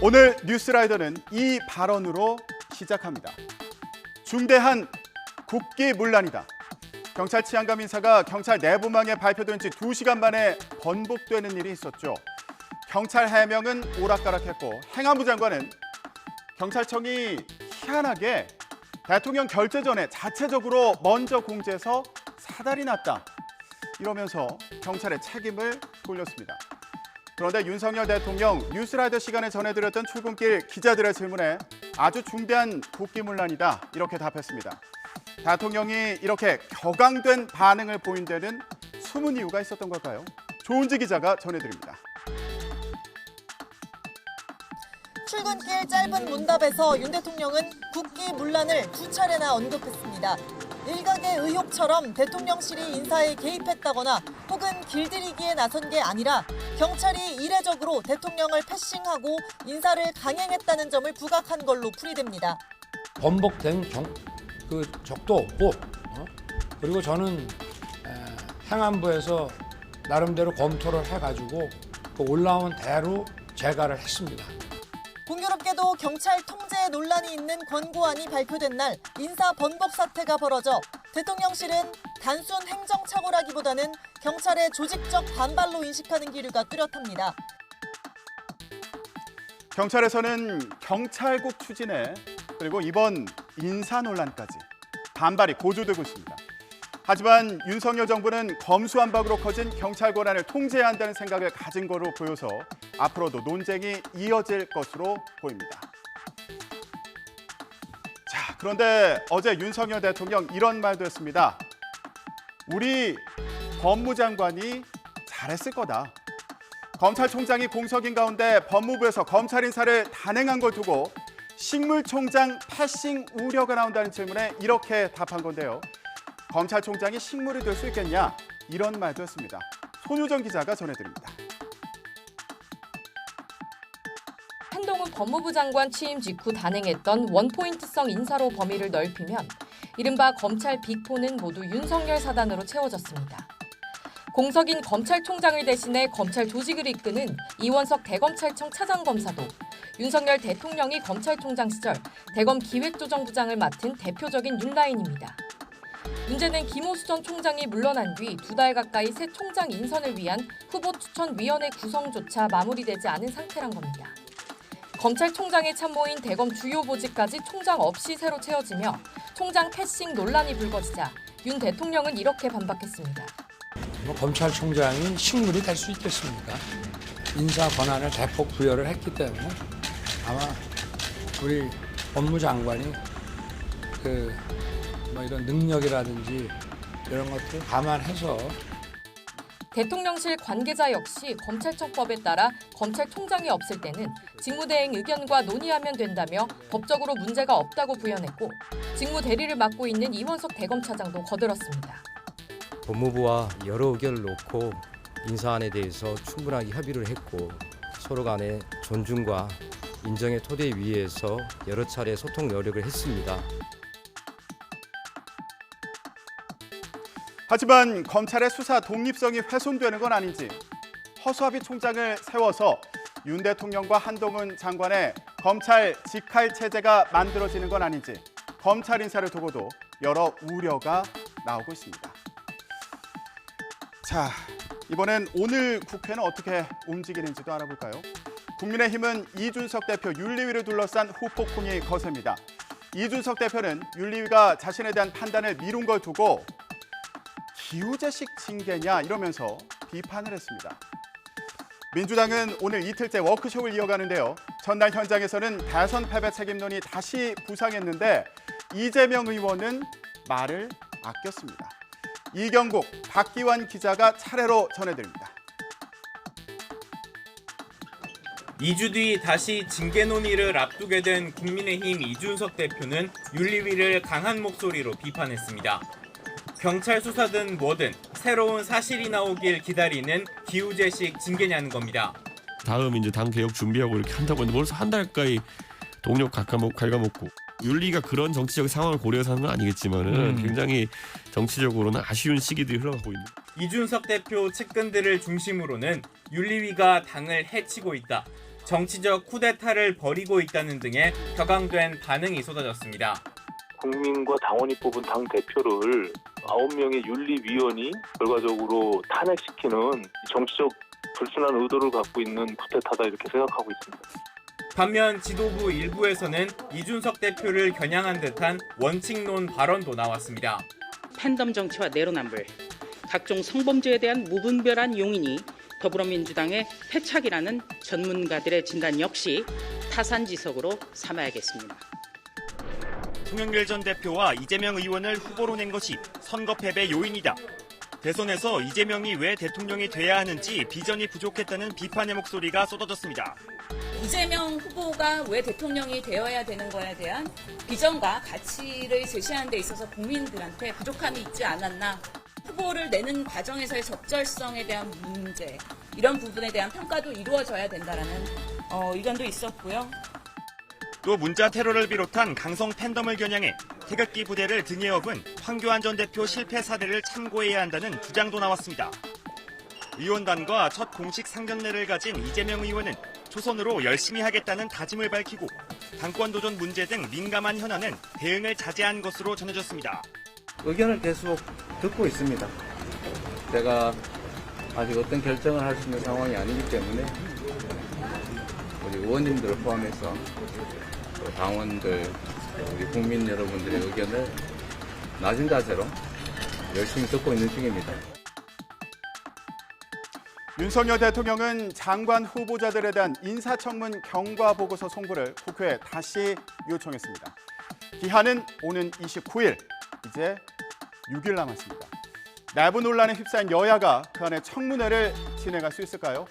오늘 뉴스라이더는 이 발언으로 시작합니다. 중대한 국기문란이다. 경찰 치안감 인사가 경찰 내부망에 발표된 지 2시간 만에 번복되는 일이 있었죠. 경찰 해명은 오락가락했고 행안부 장관은 경찰청이 희한하게 대통령 결재 전에 자체적으로 먼저 공지해서 사달이 났다. 이러면서 경찰의 책임을 돌렸습니다. 그런데 윤석열 대통령 뉴스라이더 시간에 전해드렸던 출근길 기자들의 질문에 아주 중대한 국기문란이다 이렇게 답했습니다. 대통령이 이렇게 격앙된 반응을 보인 데는 숨은 이유가 있었던 걸까요? 조은지 기자가 전해드립니다. 출근길 짧은 문답에서 윤 대통령은 국기문란을 2차례나 언급했습니다. 일각의 의혹처럼 대통령실이 인사에 개입했다거나 혹은 길들이기에 나선 게 아니라 경찰이 이례적으로 대통령을 패싱하고 인사를 강행했다는 점을 부각한 걸로 풀이됩니다. 번복된 적도 없고 그리고 저는 행안부에서 나름대로 검토를 해가지고 그 올라온 대로 제가를 했습니다. 공교롭게도 경찰 통제 논란이 있는 권고안이 발표된 날 인사 번복 사태가 벌어져 대통령실은 단순 행정착오라기보다는 경찰의 조직적 반발로 인식하는 기류가 뚜렷합니다. 경찰에서는 경찰국 추진에 그리고 이번 인사 논란까지 반발이 고조되고 있습니다. 하지만 윤석열 정부는 검수완박으로 커진 경찰 권한을 통제해야 한다는 생각을 가진 거로 보여서 앞으로도 논쟁이 이어질 것으로 보입니다. 자, 그런데 어제 윤석열 대통령 이런 말도 했습니다. 우리 법무장관이 잘했을 거다. 검찰총장이 공석인 가운데 법무부에서 검찰 인사를 단행한 걸 두고 식물총장 패싱 우려가 나온다는 질문에 이렇게 답한 건데요. 검찰총장이 식물이 될 수 있겠냐? 이런 말도 했습니다. 손유정 기자가 전해드립니다. 한동훈 법무부 장관 취임 직후 단행했던 원포인트성 인사로 범위를 넓히면 이른바 검찰 빅4는 모두 윤석열 사단으로 채워졌습니다. 공석인 검찰총장을 대신해 검찰 조직을 이끄는 이원석 대검찰청 차장검사도 윤석열 대통령이 검찰총장 시절 대검 기획조정부장을 맡은 대표적인 윤라인입니다. 문제는 김호수 전 총장이 물러난 뒤 2달 가까이 새 총장 인선을 위한 후보 추천위원회 구성조차 마무리되지 않은 상태란 겁니다. 검찰총장의 참모인 대검 주요 보직까지 총장 없이 새로 채워지며 총장 패싱 논란이 불거지자 윤 대통령은 이렇게 반박했습니다. 검찰총장이 식물이 될 수 있겠습니까? 인사 권한을 대폭 부여를 했기 때문에 아마 우리 법무장관이 이런 능력이라든지 이런 것들을 감안해서 대통령실 관계자 역시 검찰청법에 따라 검찰총장이 없을 때는 직무대행 의견과 논의하면 된다며 법적으로 문제가 없다고 부연했고 직무 대리를 맡고 있는 이원석 대검차장도 거들었습니다. 법무부와 여러 의견을 놓고 인사안에 대해서 충분하게 협의를 했고 서로 간의 존중과 인정의 토대 위에서 여러 차례 소통 노력을 했습니다. 하지만 검찰의 수사 독립성이 훼손되는 건 아닌지 허수아비 총장을 세워서 윤 대통령과 한동훈 장관의 검찰 직할 체제가 만들어지는 건 아닌지 검찰 인사를 두고도 여러 우려가 나오고 있습니다. 자, 이번엔 오늘 국회는 어떻게 움직이는지도 알아볼까요? 국민의힘은 이준석 대표 윤리위를 둘러싼 후폭풍이 거셉니다. 이준석 대표는 윤리위가 자신에 대한 판단을 미룬 걸 두고 기우제식 징계냐 이러면서 비판을 했습니다. 민주당은 오늘 이틀째 워크숍을 이어가는데요. 전날 현장에서는 대선 패배 책임론이 다시 부상했는데 이재명 의원은 말을 아꼈습니다. 이경국, 박기환 기자가 차례로 전해드립니다. 2주 뒤 다시 징계 논의를 앞두게 된 국민의힘 이준석 대표는 윤리위를 강한 목소리로 비판했습니다. 경찰 수사든 뭐든 새로운 사실이 나오길 기다리는 기우제식 징계냐는 겁니다. 다음 이제 당 개혁 준비하고 이렇게 한다고 했는데 벌써 한 달 가까이 동력 갉아먹고 윤리가 그런 정치적 상황을 고려해서 하는 건 아니겠지만은 굉장히 정치적으로는 아쉬운 시기들이 흘러가고 있는. 이준석 대표 측근들을 중심으로는 윤리위가 당을 해치고 있다. 정치적 쿠데타를 벌이고 있다는 등의 격앙된 반응이 쏟아졌습니다. 국민과 당원이 뽑은 당 대표를 9명의 윤리위원이 결과적으로 탄핵시키는 정치적 불순한 의도를 갖고 있는 쿠데타다 이렇게 생각하고 있습니다. 반면 지도부 일부에서는 이준석 대표를 겨냥한 듯한 원칙론 발언도 나왔습니다. 팬덤 정치와 내로남불, 각종 성범죄에 대한 무분별한 용인이 더불어민주당의 패착이라는 전문가들의 진단 역시 타산지석으로 삼아야겠습니다. 송영길 전 대표와 이재명 의원을 후보로 낸 것이 선거 패배 요인이다. 대선에서 이재명이 왜 대통령이 돼야 하는지 비전이 부족했다는 비판의 목소리가 쏟아졌습니다. 이재명 후보가 왜 대통령이 되어야 되는 거에 대한 비전과 가치를 제시하는 데 있어서 국민들한테 부족함이 있지 않았나. 후보를 내는 과정에서의 적절성에 대한 문제, 이런 부분에 대한 평가도 이루어져야 된다라는 의견도 있었고요. 또 문자 테러를 비롯한 강성 팬덤을 겨냥해 태극기 부대를 등에 업은 황교안 전 대표 실패 사례를 참고해야 한다는 주장도 나왔습니다. 의원단과 첫 공식 상견례를 가진 이재명 의원은 초선으로 열심히 하겠다는 다짐을 밝히고 당권 도전 문제 등 민감한 현안은 대응을 자제한 것으로 전해졌습니다. 의견을 계속 듣고 있습니다. 제가 아직 어떤 결정을 할 수 있는 상황이 아니기 때문에 우리 의원님들을 포함해서 또 당원들, 우리 국민 여러분들의 의견을 낮은 자세로 열심히 듣고 있는 중입니다. 윤석열 대통령은 장관 후보자들에 대한 인사청문 경과 보고서 송부를 국회에 다시 요청했습니다. 기한은 오는 29일, 이제 6일 남았습니다. 내부 논란에 휩싸인 여야가 그 안에 청문회를 진행할 수 있을까요?